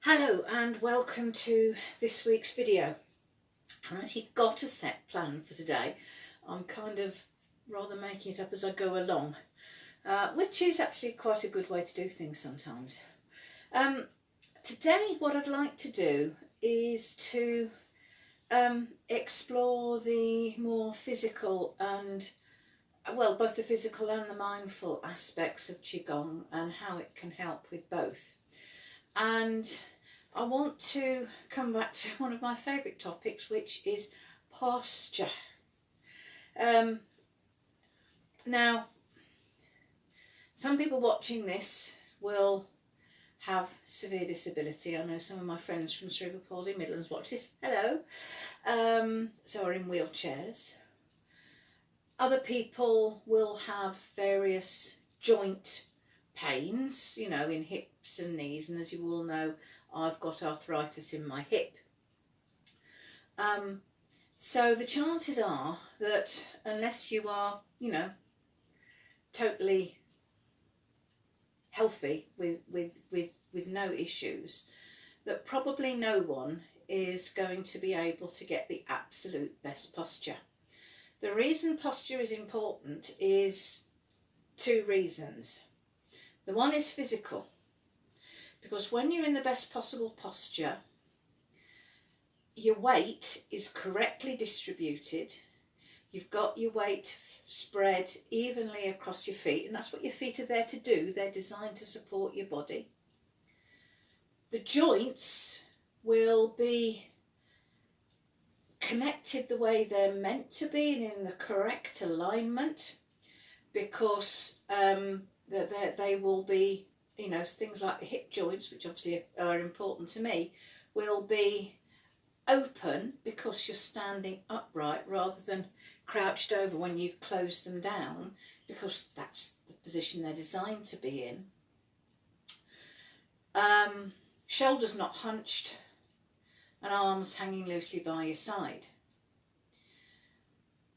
Hello and welcome to this week's video. I haven't actually got a set plan for today. I'm kind of rather making it up as I go along, which is actually quite a good way to do things sometimes. Today what I'd like to do is to explore the more physical and, well, both the physical and the mindful aspects of qigong and how it can help with both. And I want to come back to one of my favourite topics, which is posture. Now, some people watching this will have severe disability. I know some of my friends from Cerebral Palsy Midlands watch this. Hello. So are in wheelchairs. Other people will have various joint pains, you know, in hips and knees, and as you all know, I've got arthritis in my hip. So the chances are that unless you are, you know, totally healthy with no issues, that probably no one is going to be able to get the absolute best posture. The reason posture is important is two reasons. The one is physical, because when you're in the best possible posture, your weight is correctly distributed. You've got your weight spread evenly across your feet, and that's what your feet are there to do. They're designed to support your body. The joints will be connected the way they're meant to be and in the correct alignment, because they will be, you know, things like the hip joints, which obviously are important to me, will be open because you're standing upright rather than crouched over when you close them down, because that's the position they're designed to be in. Shoulders not hunched and arms hanging loosely by your side.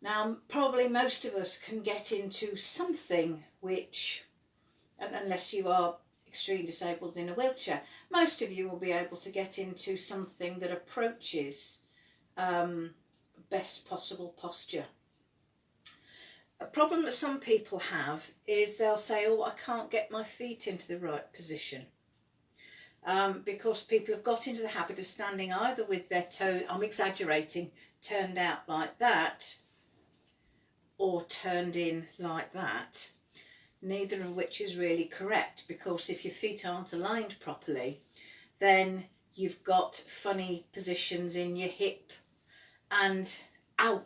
Now, probably most of us can get into something which, and unless you are extremely disabled in a wheelchair, most of you will be able to get into something that approaches best possible posture. A problem that some people have is they'll say, oh, I can't get my feet into the right position. Because people have got into the habit of standing either with their toe, I'm exaggerating, turned out like that, or turned in like that, neither of which is really correct, because if your feet aren't aligned properly, then you've got funny positions in your hip and, ow,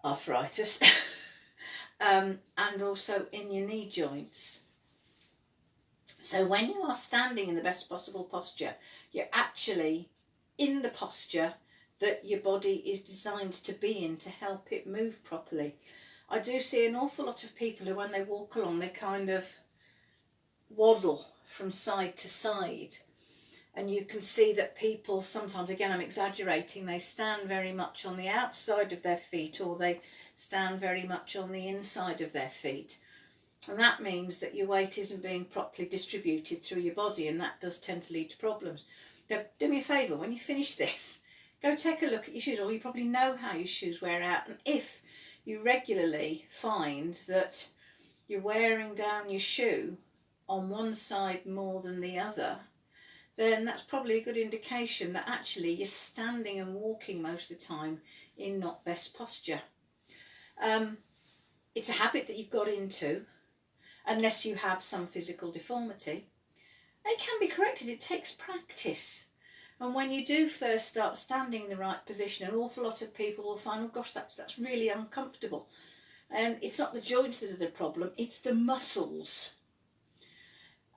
arthritis, and also in your knee joints. So when you are standing in the best possible posture, you're actually in the posture that your body is designed to be in to help it move properly. I do see an awful lot of people who, when they walk along, they kind of waddle from side to side. And you can see that people sometimes, again, I'm exaggerating, they stand very much on the outside of their feet, or they stand very much on the inside of their feet. And that means that your weight isn't being properly distributed through your body, and that does tend to lead to problems. Now, do me a favour, when you finish this, go take a look at your shoes, or you probably know how your shoes wear out. And if you regularly find that you're wearing down your shoe on one side more than the other, then that's probably a good indication that actually you're standing and walking most of the time in not best posture. It's a habit that you've got into, unless you have some physical deformity. It can be corrected, it takes practice. And when you do first start standing in the right position, an awful lot of people will find, oh gosh, that's really uncomfortable. And it's not the joints that are the problem, it's the muscles.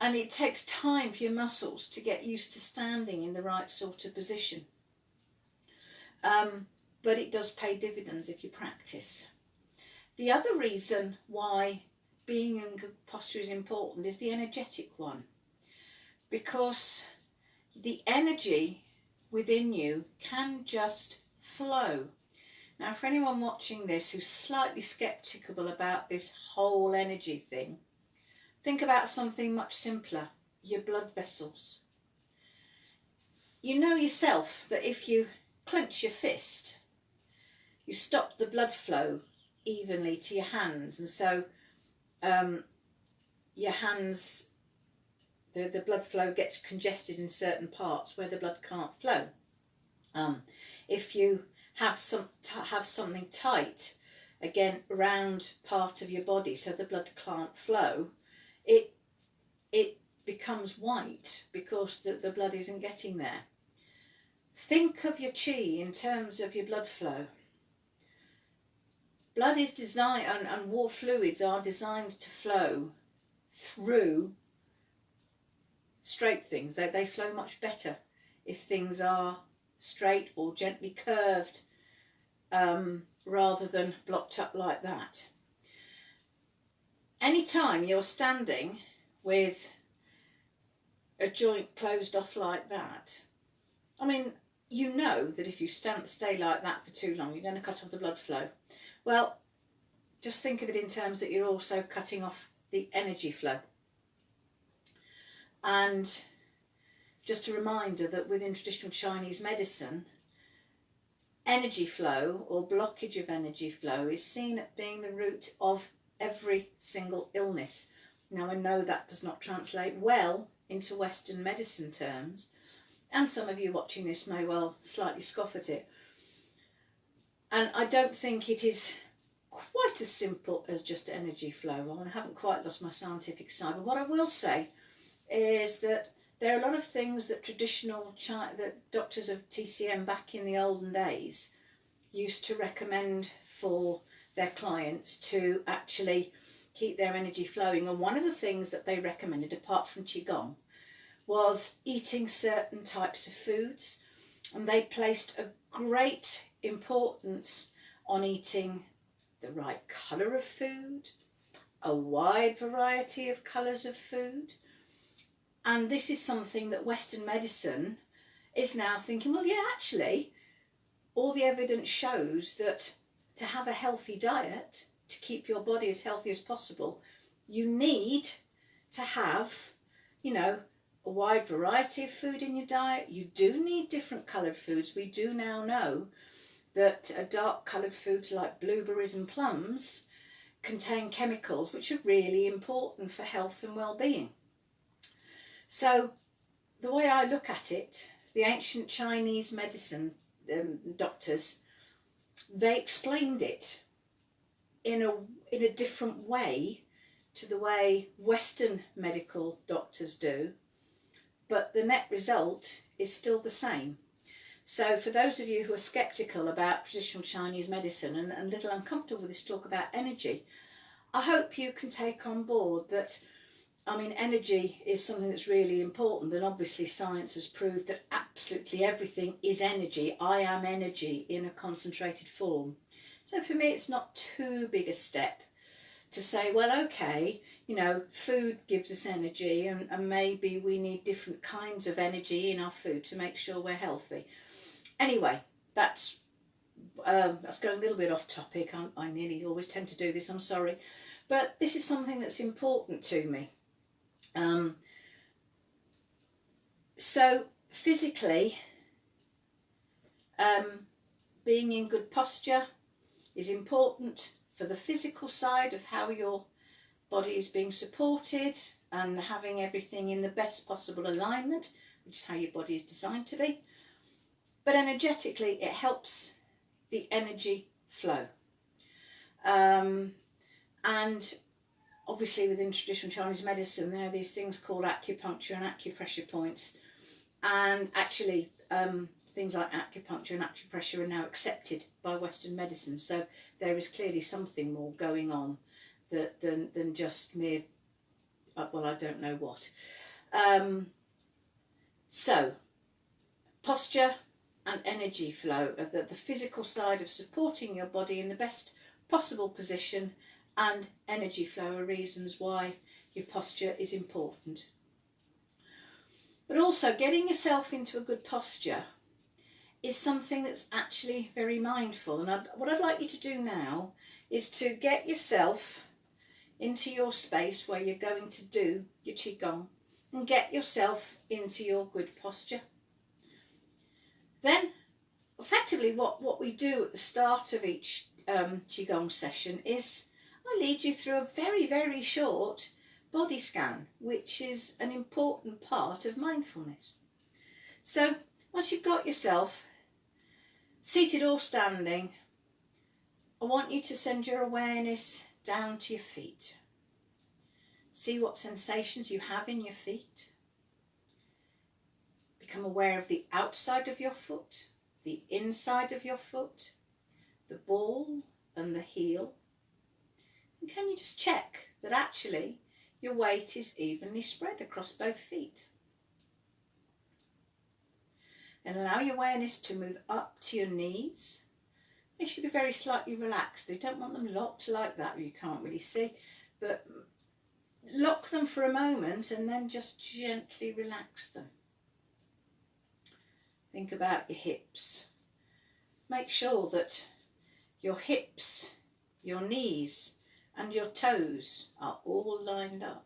And it takes time for your muscles to get used to standing in the right sort of position. But it does pay dividends if you practice. The other reason why being in good posture is important is the energetic one. Because the energy within you can just flow. Now, for anyone watching this who's slightly sceptical about this whole energy thing, think about something much simpler, your blood vessels. you know yourself that if you clench your fist, you stop the blood flow evenly to your hands, and so your hands, the blood flow gets congested in certain parts where the blood can't flow. If you have something tight, again, around part of your body so the blood can't flow, it becomes white because the blood isn't getting there. Think of your qi in terms of your blood flow. Blood is designed, and war fluids are designed to flow through straight things. They flow much better if things are straight or gently curved, rather than blocked up like that. Anytime you're standing with a joint closed off like that, I mean, you know that if you stay like that for too long, you're going to cut off the blood flow. Well, just think of it in terms that you're also cutting off the energy flow. And just a reminder that within traditional Chinese medicine, energy flow or blockage of energy flow is seen as being the root of every single illness. Now, I know that does not translate well into Western medicine terms, and some of you watching this may well slightly scoff at it. And I don't think it is quite as simple as just energy flow. I haven't quite lost my scientific side, but what I will say is that there are a lot of things that that doctors of TCM back in the olden days used to recommend for their clients to actually keep their energy flowing. And one of the things that they recommended, apart from qigong, was eating certain types of foods. And they placed a great importance on eating the right colour of food, a wide variety of colours of food. And this is something that Western medicine is now thinking, well, yeah, actually, all the evidence shows that to have a healthy diet, to keep your body as healthy as possible, you need to have, a wide variety of food in your diet. You do need different coloured foods. We do now know that dark coloured foods like blueberries and plums contain chemicals which are really important for health and well-being. So the way I look at it, the ancient Chinese medicine doctors, they explained it in a different way to the way Western medical doctors do, but the net result is still the same. So for those of you who are sceptical about traditional Chinese medicine and a little uncomfortable with this talk about energy, I hope you can take on board that, energy is something that's really important, and obviously science has proved that absolutely everything is energy. I am energy in a concentrated form. So for me, it's not too big a step to say, well, okay, food gives us energy, and maybe we need different kinds of energy in our food to make sure we're healthy. Anyway, that's going a little bit off topic. I nearly always tend to do this, I'm sorry. But this is something that's important to me. So physically, being in good posture is important for the physical side of how your body is being supported and having everything in the best possible alignment, which is how your body is designed to be. But energetically, it helps the energy flow. And obviously within traditional Chinese medicine, there are these things called acupuncture and acupressure points. And actually, things like acupuncture and acupressure are now accepted by Western medicine. So there is clearly something more going on than just mere, well, I don't know what. So posture and energy flow are the physical side of supporting your body in the best possible position, and energy flow are reasons why your posture is important. But also getting yourself into a good posture is something that's actually very mindful. And what I'd like you to do now is to get yourself into your space where you're going to do your qigong and get yourself into your good posture. Then effectively what we do at the start of each qigong session is I lead you through a very, very short body scan, which is an important part of mindfulness. So once you've got yourself seated or standing, I want you to send your awareness down to your feet. See what sensations you have in your feet. Become aware of the outside of your foot, the inside of your foot, the ball and the heel. And can you just check that actually your weight is evenly spread across both feet? And allow your awareness to move up to your knees. They should be very slightly relaxed. You don't want them locked like that, you can't really see, but lock them for a moment and then just gently relax them. Think about your hips. Make sure that your hips, your knees and your toes are all lined up.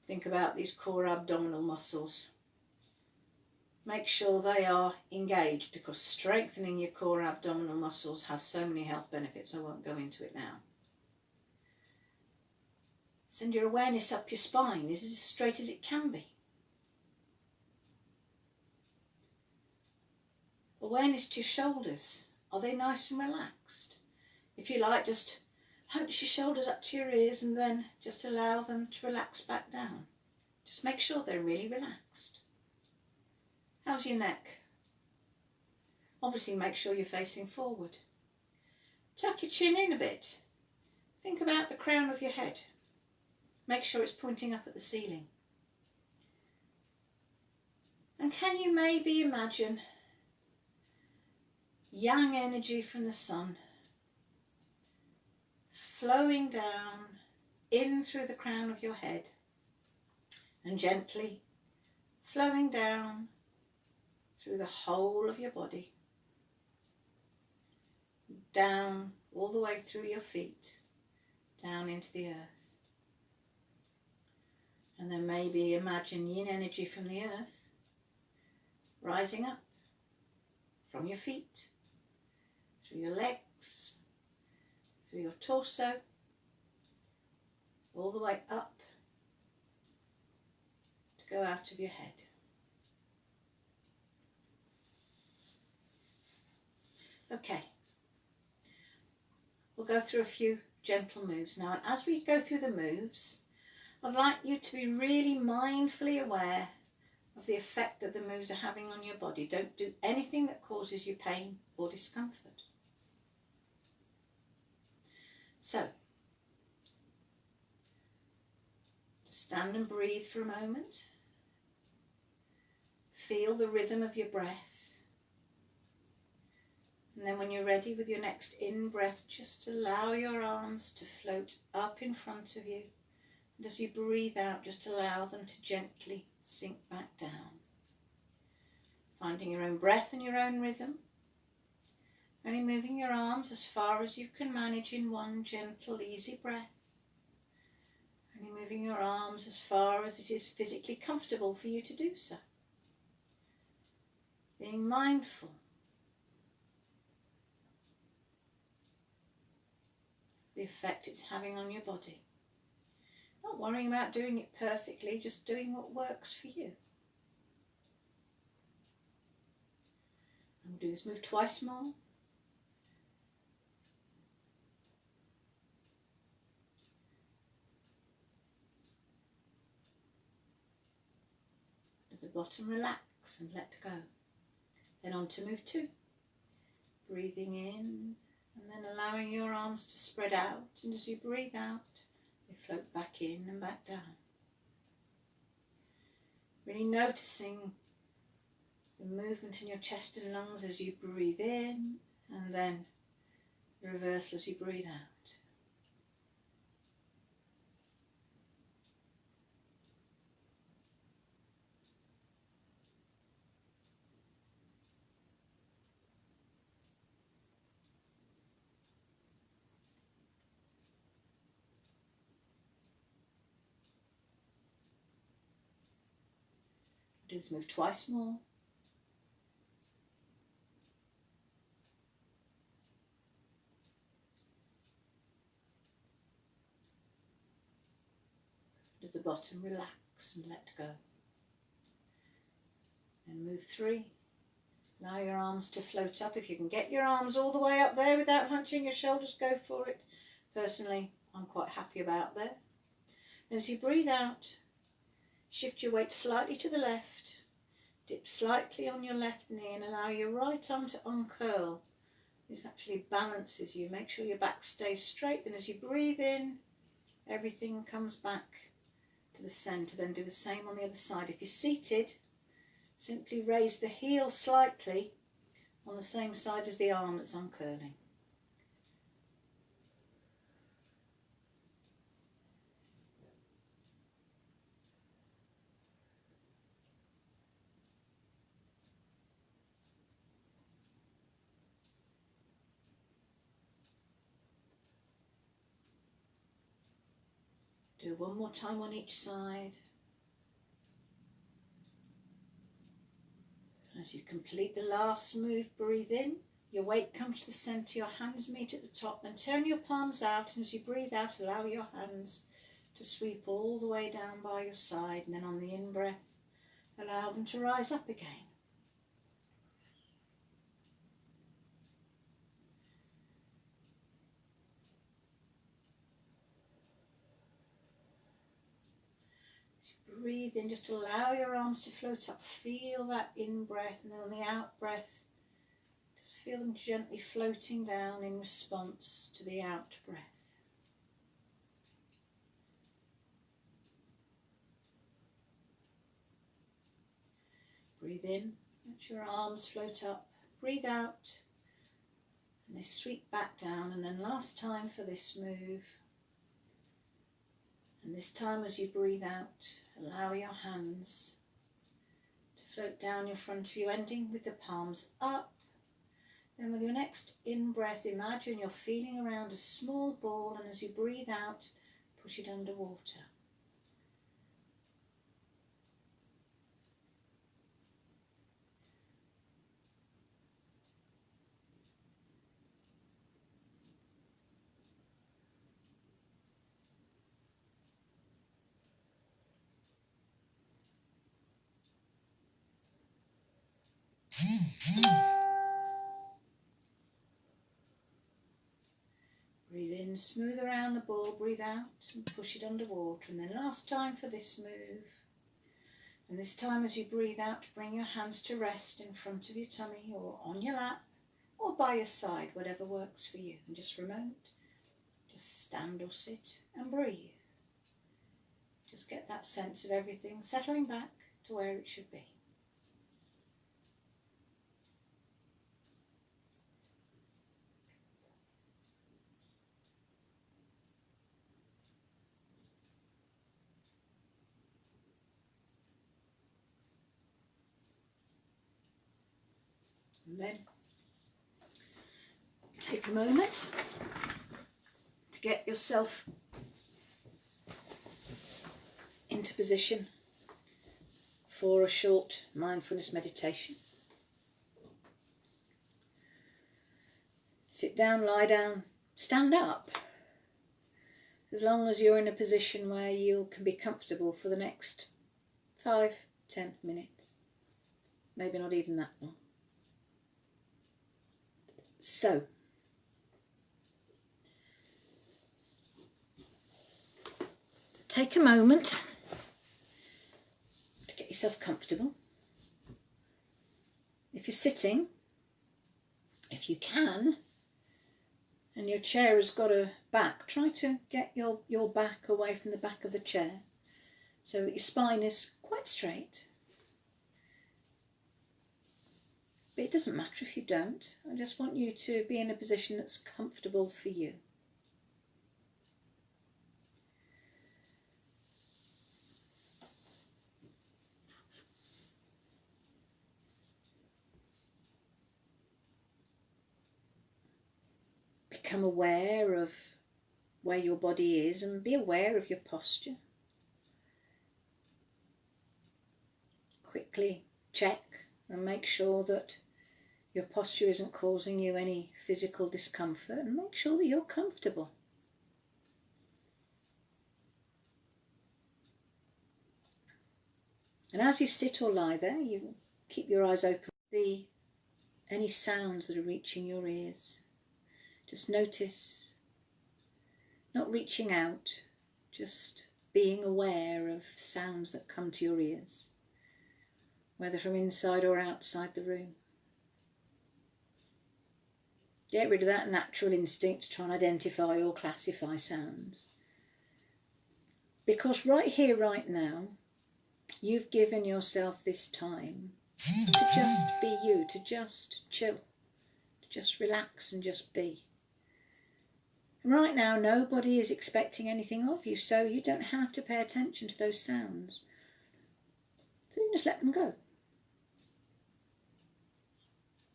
Think about these core abdominal muscles. Make sure they are engaged, because strengthening your core abdominal muscles has so many health benefits. I won't go into it now. Send your awareness up your spine. Is it as straight as it can be? Awareness to your shoulders. Are they nice and relaxed? If you like, just hunch your shoulders up to your ears and then just allow them to relax back down. Just make sure they're really relaxed. How's your neck? Obviously make sure you're facing forward. Tuck your chin in a bit. Think about the crown of your head. Make sure it's pointing up at the ceiling. And can you maybe imagine yang energy from the sun flowing down in through the crown of your head and gently flowing down through the whole of your body, down all the way through your feet, down into the earth. And then maybe imagine yin energy from the earth rising up from your feet, through your legs, through your torso, all the way up to go out of your head. Okay, we'll go through a few gentle moves now, and as we go through the moves, I'd like you to be really mindfully aware of the effect that the moves are having on your body. Don't do anything that causes you pain or discomfort. So, just stand and breathe for a moment. Feel the rhythm of your breath. And then when you're ready with your next in-breath, just allow your arms to float up in front of you. And as you breathe out, just allow them to gently sink back down. Finding your own breath and your own rhythm. Only moving your arms as far as you can manage in one gentle, easy breath. Only moving your arms as far as it is physically comfortable for you to do so. Being mindful of the effect it's having on your body. Not worrying about doing it perfectly, just doing what works for you. And we'll do this move twice more. At the bottom, relax and let go. Then on to move 2. Breathing in and then allowing your arms to spread out, and as you breathe out, they float back in and back down. Really noticing the movement in your chest and lungs as you breathe in, and then the reversal as you breathe out. Do this move twice more. At the bottom, relax and let go. And move 3. Allow your arms to float up. If you can get your arms all the way up there without hunching your shoulders, go for it. Personally, I'm quite happy about there. And as you breathe out, shift your weight slightly to the left. Dip slightly on your left knee and allow your right arm to uncurl. This actually balances you. Make sure your back stays straight. Then as you breathe in, everything comes back to the centre. Then do the same on the other side. If you're seated, simply raise the heel slightly on the same side as the arm that's uncurling. Do one more time on each side. As you complete the last move, breathe in. Your weight comes to the centre, your hands meet at the top, then turn your palms out, and as you breathe out, allow your hands to sweep all the way down by your side, and then on the in-breath, allow them to rise up again. Breathe in, just allow your arms to float up. Feel that in-breath, and then on the out-breath, just feel them gently floating down in response to the out-breath. Breathe in, let your arms float up. Breathe out, and they sweep back down. And then last time for this move. And this time as you breathe out, allow your hands to float down in front of you, ending with the palms up. Then with your next in-breath, imagine you're feeling around a small ball, and as you breathe out, push it underwater. Breathe in, smooth around the ball, breathe out and push it underwater. And then last time for this move. And this time as you breathe out, bring your hands to rest in front of your tummy or on your lap or by your side, whatever works for you. And just for a moment, just stand or sit and breathe. Just get that sense of everything settling back to where it should be. And then take a moment to get yourself into position for a short mindfulness meditation. Sit down, lie down, stand up, as long as you're in a position where you can be comfortable for the next 5-10 minutes, maybe not even that long. So, take a moment to get yourself comfortable. If you're sitting, if you can, and your chair has got a back, try to get your back away from the back of the chair so that your spine is quite straight. But it doesn't matter if you don't. I just want you to be in a position that's comfortable for you. Become aware of where your body is and be aware of your posture. quickly check and make sure that your posture isn't causing you any physical discomfort, and make sure that you're comfortable. And as you sit or lie there, you keep your eyes open for any sounds that are reaching your ears. Just notice, not reaching out, just being aware of sounds that come to your ears, whether from inside or outside the room. Get rid of that natural instinct to try and identify or classify sounds. Because right here, right now, you've given yourself this time to just be you, to just chill, to just relax and just be. Right now, nobody is expecting anything of you, so you don't have to pay attention to those sounds. So you can just let them go.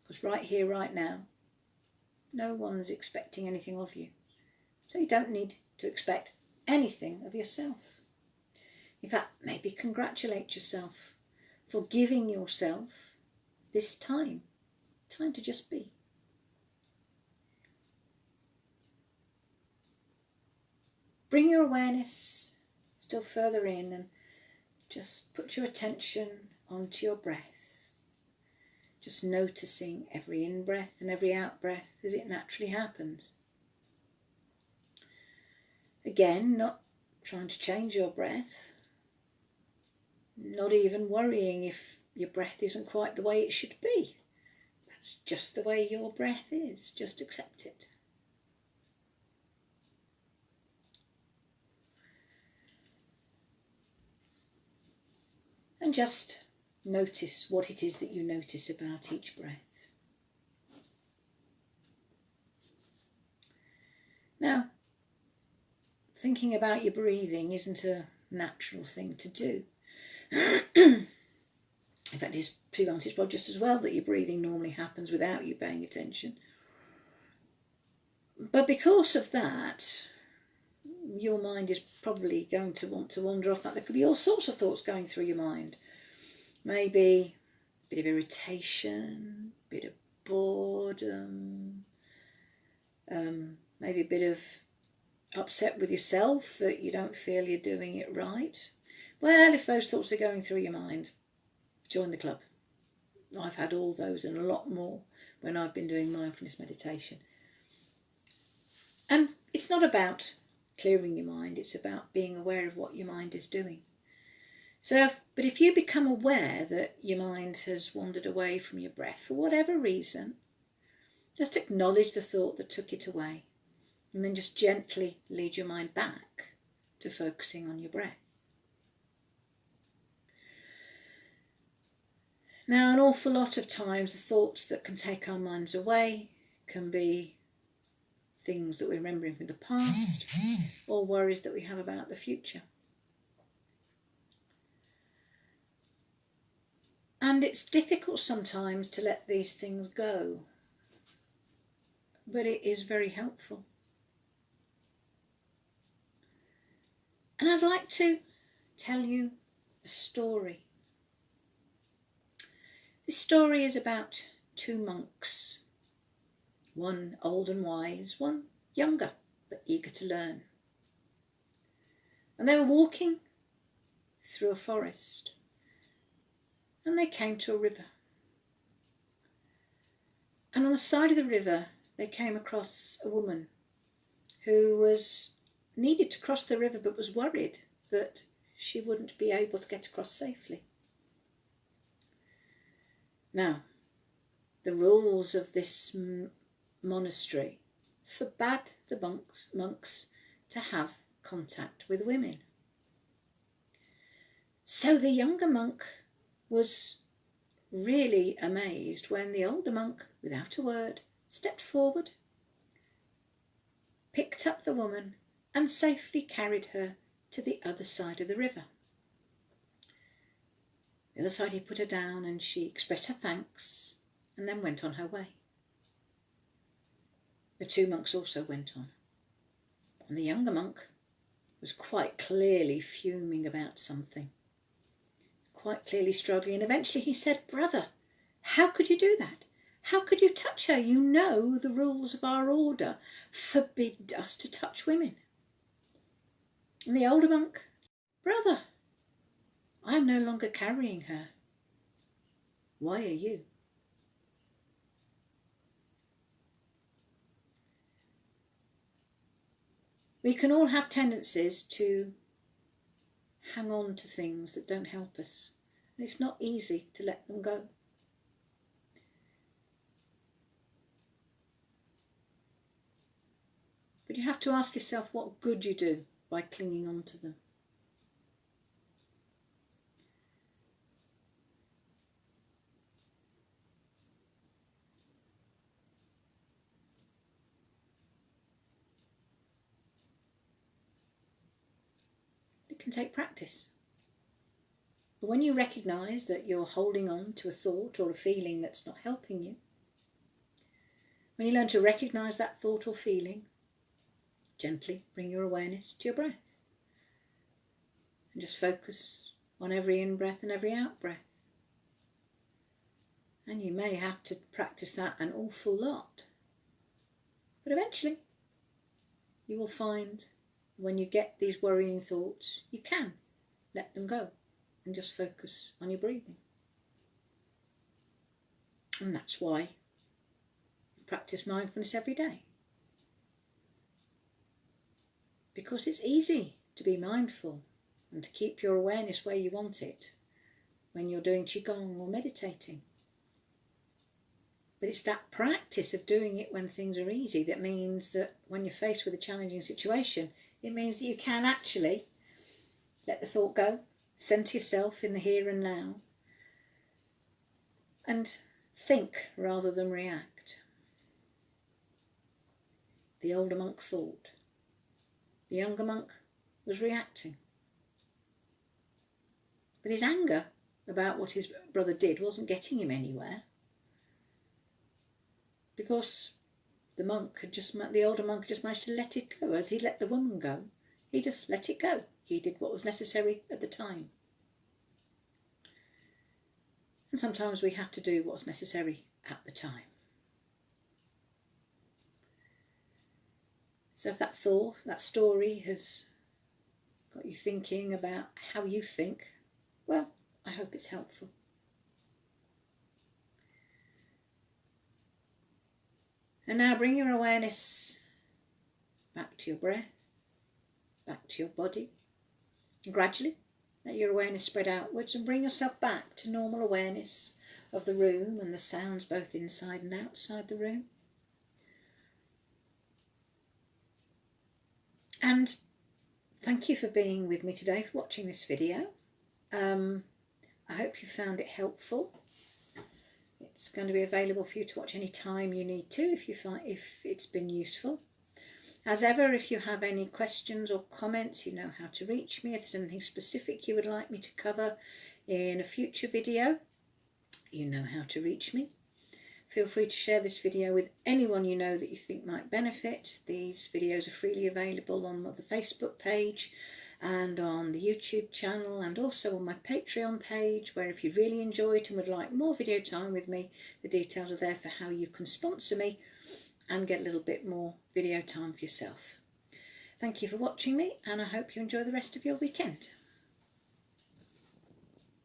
Because right here, right now, no one's expecting anything of you. So you don't need to expect anything of yourself. In fact, maybe congratulate yourself for giving yourself this time to just be. Bring your awareness still further in and just put your attention onto your breath. Just noticing every in-breath and every out-breath as it naturally happens. Again, not trying to change your breath, not even worrying if your breath isn't quite the way it should be. That's just the way your breath is. Just accept it. And just notice what it is that you notice about each breath. Now, thinking about your breathing isn't a natural thing to do. In fact, it's probably just as well that your breathing normally happens without you paying attention. But because of that, your mind is probably going to want to wander off. There could be all sorts of thoughts going through your mind. Maybe a bit of irritation, a bit of boredom, maybe a bit of upset with yourself that you don't feel you're doing it right. Well, if those thoughts are going through your mind, join the club. I've had all those and a lot more when I've been doing mindfulness meditation. And it's not about clearing your mind, it's about being aware of what your mind is doing. But if you become aware that your mind has wandered away from your breath for whatever reason, just acknowledge the thought that took it away and then just gently lead your mind back to focusing on your breath. Now, an awful lot of times the thoughts that can take our minds away can be things that we're remembering from the past or worries that we have about the future. And it's difficult sometimes to let these things go, but it is very helpful. And I'd like to tell you a story. This story is about two monks, one old and wise, one younger but eager to learn. And they were walking through a forest and they came to a river. And on the side of the river they came across a woman who needed to cross the river but was worried that she wouldn't be able to get across safely. Now, the rules of this monastery forbade the monks to have contact with women. So the younger monk was really amazed when the older monk, without a word, stepped forward, picked up the woman and safely carried her to the other side of the river. The other side he put her down and she expressed her thanks and then went on her way. The two monks also went on, and the younger monk was quite clearly fuming about something, quite clearly struggling, and eventually he said, "Brother, how could you do that? How could you touch her? You know the rules of our order forbid us to touch women." And the older monk, "Brother, I am no longer carrying her. Why are you?" We can all have tendencies to hang on to things that don't help us. And it's not easy to let them go. But you have to ask yourself what good you do by clinging on to them. It can take practice. But when you recognise that you're holding on to a thought or a feeling that's not helping you, when you learn to recognise that thought or feeling, gently bring your awareness to your breath. And just focus on every in-breath and every out-breath. And you may have to practice that an awful lot. But eventually, you will find when you get these worrying thoughts, you can let them go and just focus on your breathing. And that's why you practice mindfulness every day. Because it's easy to be mindful and to keep your awareness where you want it when you're doing qigong or meditating. But it's that practice of doing it when things are easy that means that when you're faced with a challenging situation, it means that you can actually let the thought go, centre yourself in the here and now, and think rather than react. The older monk thought. The younger monk was reacting. But his anger about what his brother did wasn't getting him anywhere. Because the older monk had just managed to let it go. As he let the woman go, he just let it go. He did what was necessary at the time. And sometimes we have to do what's necessary at the time. So if that thought, that story has got you thinking about how you think, well, I hope it's helpful. And now bring your awareness back to your breath, back to your body. And gradually let your awareness spread outwards and bring yourself back to normal awareness of the room and the sounds both inside and outside the room. And thank you for being with me today, for watching this video. I hope you found it helpful. It's going to be available for you to watch any time you need to if it's been useful. As ever, if you have any questions or comments, you know how to reach me. If there's anything specific you would like me to cover in a future video, you know how to reach me. Feel free to share this video with anyone you know that you think might benefit. These videos are freely available on the Facebook page and on the YouTube channel, and also on my Patreon page, where if you really enjoy it and would like more video time with me, the details are there for how you can sponsor me and get a little bit more video time for yourself. Thank you for watching me, and I hope you enjoy the rest of your weekend.